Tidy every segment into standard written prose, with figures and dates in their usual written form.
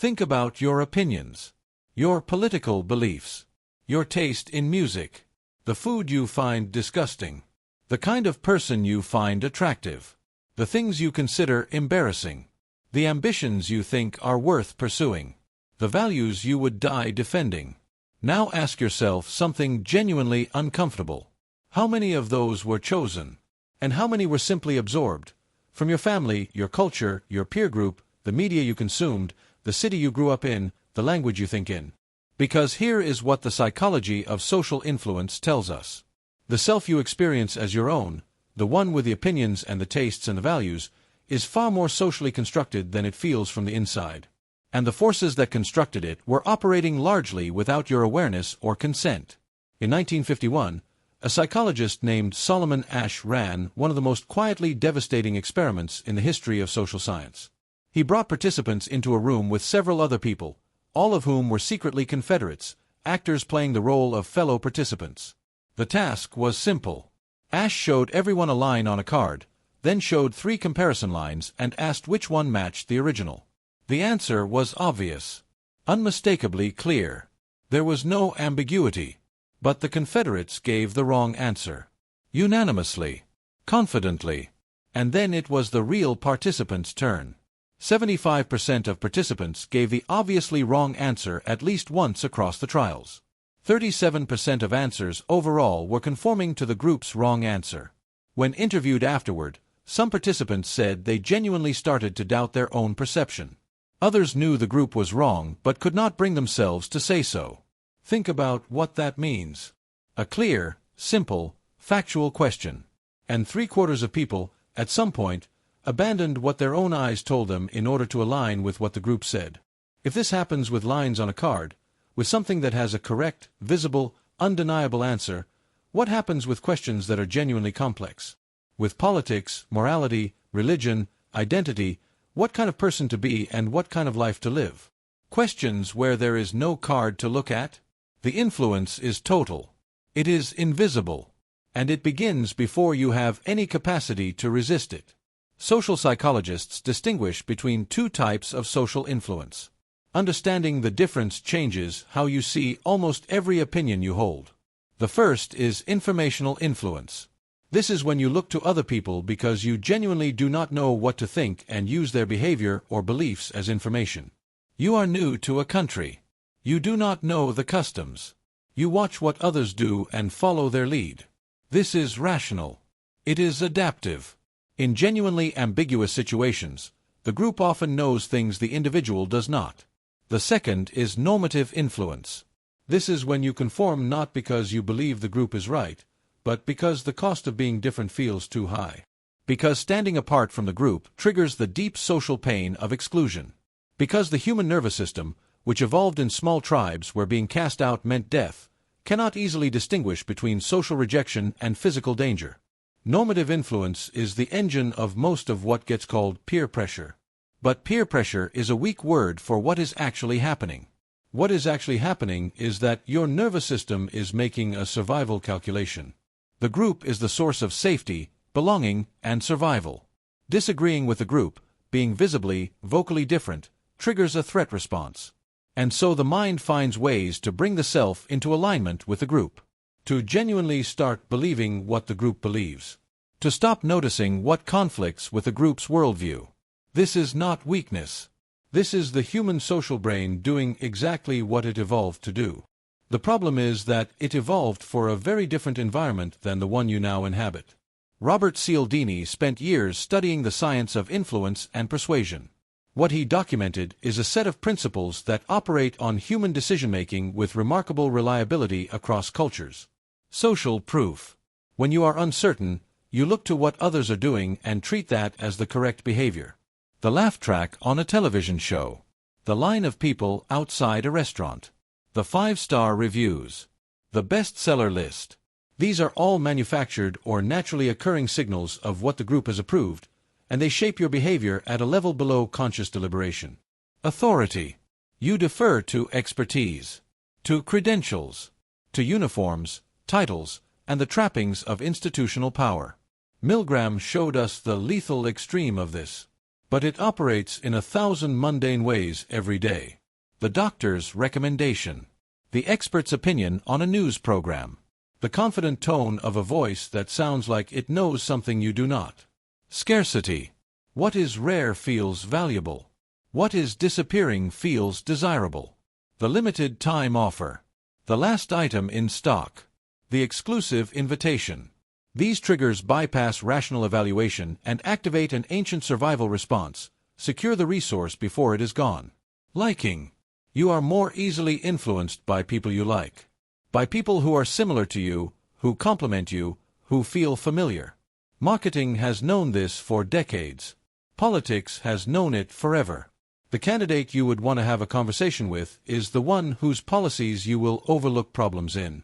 Think about your opinions, your political beliefs, your taste in music, the food you find disgusting, the kind of person you find attractive, the things you consider embarrassing, the ambitions you think are worth pursuing, the values you would die defending. Now ask yourself something genuinely uncomfortable. How many of those were chosen? And how many were simply absorbed? From your family, your culture, your peer group, the media you consumed, the city you grew up in, the language you think in. Because here is what the psychology of social influence tells us. The self you experience as your own, the one with the opinions and the tastes and the values, is far more socially constructed than it feels from the inside. And the forces that constructed it were operating largely without your awareness or consent. In 1951, a psychologist named Solomon Asch ran one of the most quietly devastating experiments in the history of social science. He brought participants into a room with several other people, all of whom were secretly Confederates, actors playing the role of fellow participants. The task was simple. Asch showed everyone a line on a card, then showed 3 comparison lines and asked which one matched the original. The answer was obvious, unmistakably clear. There was no ambiguity. But the Confederates gave the wrong answer. Unanimously. Confidently. And then it was the real participants' turn. 75% of participants gave the obviously wrong answer at least once across the trials. 37% of answers overall were conforming to the group's wrong answer. When interviewed afterward, some participants said they genuinely started to doubt their own perception. Others knew the group was wrong but could not bring themselves to say so. Think about what that means. A clear, simple, factual question. And 3/4 of people, at some point, abandoned what their own eyes told them in order to align with what the group said. If this happens with lines on a card, with something that has a correct, visible, undeniable answer, what happens with questions that are genuinely complex? With politics, morality, religion, identity, what kind of person to be and what kind of life to live? Questions where there is no card to look at? The influence is total. It is invisible. And it begins before you have any capacity to resist it. Social psychologists distinguish between 2 types of social influence. Understanding the difference changes how you see almost every opinion you hold. The first is informational influence. This is when you look to other people because you genuinely do not know what to think and use their behavior or beliefs as information. You are new to a country. You do not know the customs. You watch what others do and follow their lead. This is rational. It is adaptive. In genuinely ambiguous situations, the group often knows things the individual does not. The second is normative influence. This is when you conform not because you believe the group is right, but because the cost of being different feels too high. Because standing apart from the group triggers the deep social pain of exclusion. Because the human nervous system, which evolved in small tribes where being cast out meant death, cannot easily distinguish between social rejection and physical danger. Normative influence is the engine of most of what gets called peer pressure. But peer pressure is a weak word for what is actually happening. What is actually happening is that your nervous system is making a survival calculation. The group is the source of safety, belonging, and survival. Disagreeing with the group, being visibly, vocally different, triggers a threat response. And so the mind finds ways to bring the self into alignment with the group. To genuinely start believing what the group believes. To stop noticing what conflicts with the group's worldview. This is not weakness. This is the human social brain doing exactly what it evolved to do. The problem is that it evolved for a very different environment than the one you now inhabit. Robert Cialdini spent years studying the science of influence and persuasion. What he documented is a set of principles that operate on human decision-making with remarkable reliability across cultures. Social proof. When you are uncertain, you look to what others are doing and treat that as the correct behavior. The laugh track on a television show. The line of people outside a restaurant. The 5-star reviews. The bestseller list. These are all manufactured or naturally occurring signals of what the group has approved, and they shape your behavior at a level below conscious deliberation. Authority. You defer to expertise, to credentials, to uniforms, titles, and the trappings of institutional power. Milgram showed us the lethal extreme of this. but it operates in 1,000 mundane ways every day. The doctor's recommendation, the expert's opinion on a news program, the confident tone of a voice that sounds like it knows something you do not. Scarcity. What is rare feels valuable. What is disappearing feels desirable. The limited time offer. The last item in stock. The exclusive invitation. These triggers bypass rational evaluation and activate an ancient survival response. Secure the resource before it is gone. Liking. You are more easily influenced by people you like. By people who are similar to you, who compliment you, who feel familiar. Marketing has known this for decades. Politics has known it forever. The candidate you would want to have a conversation with is the one whose policies you will overlook problems in.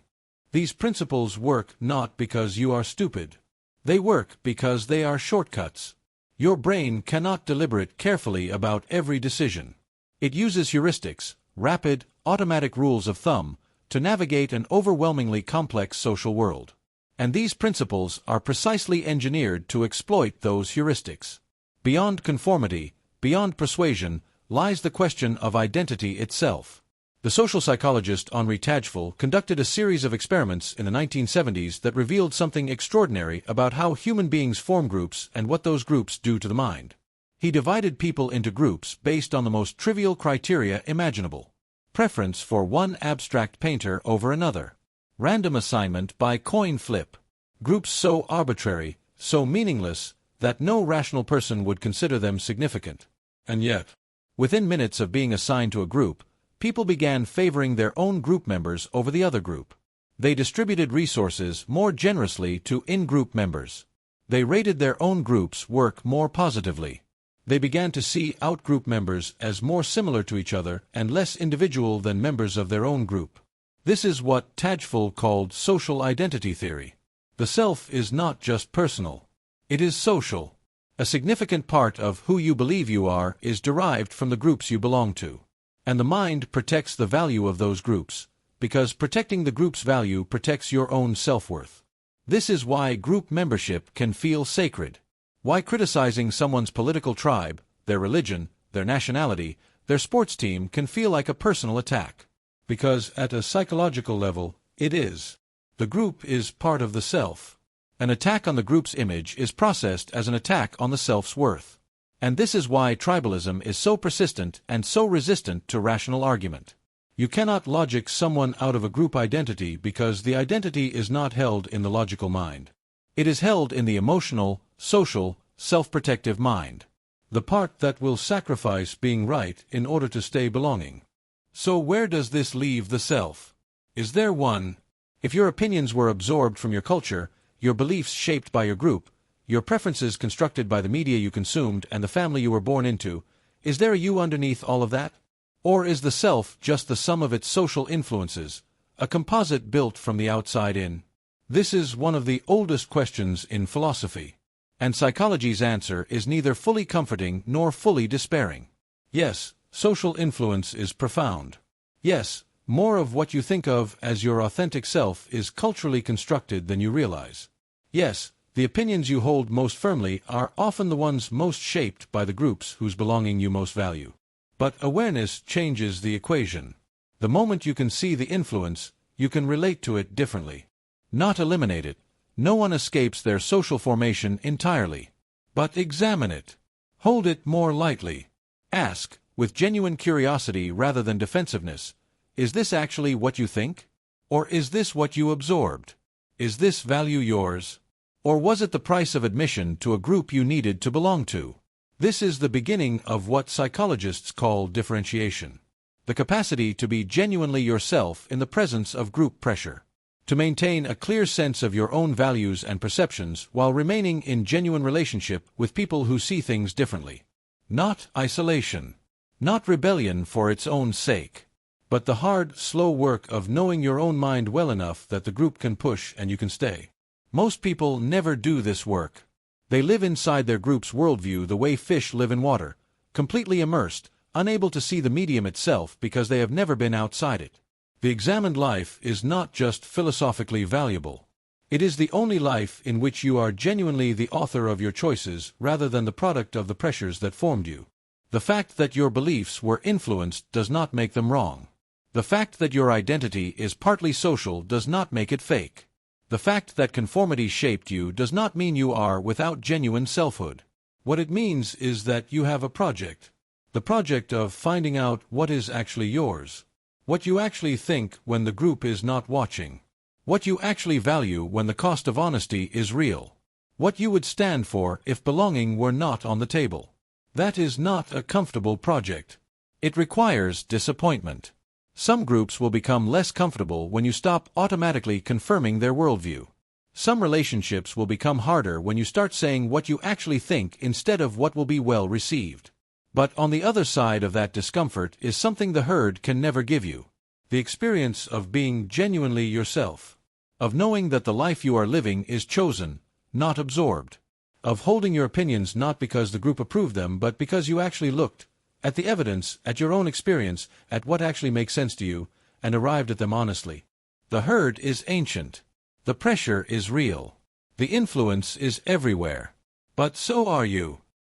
These principles work not because you are stupid. They work because they are shortcuts. Your brain cannot deliberate carefully about every decision. It uses heuristics, rapid, automatic rules of thumb, to navigate an overwhelmingly complex social world. And these principles are precisely engineered to exploit those heuristics. Beyond conformity, beyond persuasion, lies the question of identity itself. The social psychologist Henri Tajfel conducted a series of experiments in the 1970s that revealed something extraordinary about how human beings form groups and what those groups do to the mind. He divided people into groups based on the most trivial criteria imaginable. Preference for one abstract painter over another. Random assignment by coin flip. Groups so arbitrary, so meaningless, that no rational person would consider them significant. And yet, within minutes of being assigned to a group, people began favoring their own group members over the other group. They distributed resources more generously to in-group members. They rated their own group's work more positively. They began to see out-group members as more similar to each other and less individual than members of their own group. This is what Tajfel called social identity theory. The self is not just personal. It is social. A significant part of who you believe you are is derived from the groups you belong to. And the mind protects the value of those groups, because protecting the group's value protects your own self-worth. This is why group membership can feel sacred. Why criticizing someone's political tribe, their religion, their nationality, their sports team can feel like a personal attack. Because at a psychological level, it is. The group is part of the self. An attack on the group's image is processed as an attack on the self's worth. And this is why tribalism is so persistent and so resistant to rational argument. You cannot logic someone out of a group identity because the identity is not held in the logical mind. It is held in the emotional, social, self-protective mind. The part that will sacrifice being right in order to stay belonging. So where does this leave the self? Is there one? If your opinions were absorbed from your culture, your beliefs shaped by your group, your preferences constructed by the media you consumed and the family you were born into, is there a you underneath all of that? Or is the self just the sum of its social influences, a composite built from the outside in? This is one of the oldest questions in philosophy. And psychology's answer is neither fully comforting nor fully despairing. Yes, social influence is profound. Yes, more of what you think of as your authentic self is culturally constructed than you realize. Yes, the opinions you hold most firmly are often the ones most shaped by the groups whose belonging you most value. But awareness changes the equation. The moment you can see the influence, you can relate to it differently. Not eliminate it. No one escapes their social formation entirely. But examine it. Hold it more lightly. Ask, with genuine curiosity rather than defensiveness, is this actually what you think? Or is this what you absorbed? Is this value yours? Or was it the price of admission to a group you needed to belong to? This is the beginning of what psychologists call differentiation. The capacity to be genuinely yourself in the presence of group pressure. To maintain a clear sense of your own values and perceptions while remaining in genuine relationship with people who see things differently. Not isolation. Not rebellion for its own sake. But the hard, slow work of knowing your own mind well enough that the group can push and you can stay. Most people never do this work. They live inside their group's worldview the way fish live in water, completely immersed, unable to see the medium itself because they have never been outside it. The examined life is not just philosophically valuable. It is the only life in which you are genuinely the author of your choices rather than the product of the pressures that formed you. The fact that your beliefs were influenced does not make them wrong. The fact that your identity is partly social does not make it fake. The fact that conformity shaped you does not mean you are without genuine selfhood. What it means is that you have a project. The project of finding out what is actually yours. What you actually think when the group is not watching. What you actually value when the cost of honesty is real. What you would stand for if belonging were not on the table. That is not a comfortable project. It requires disappointment. Some groups will become less comfortable when you stop automatically confirming their worldview. Some relationships will become harder when you start saying what you actually think instead of what will be well received. But on the other side of that discomfort is something the herd can never give you. The experience of being genuinely yourself. Of knowing that the life you are living is chosen, not absorbed. Of holding your opinions not because the group approved them but because you actually looked at the evidence, at your own experience, at what actually makes sense to you, and arrived at them honestly. The herd is ancient. The pressure is real. The influence is everywhere. But so are you.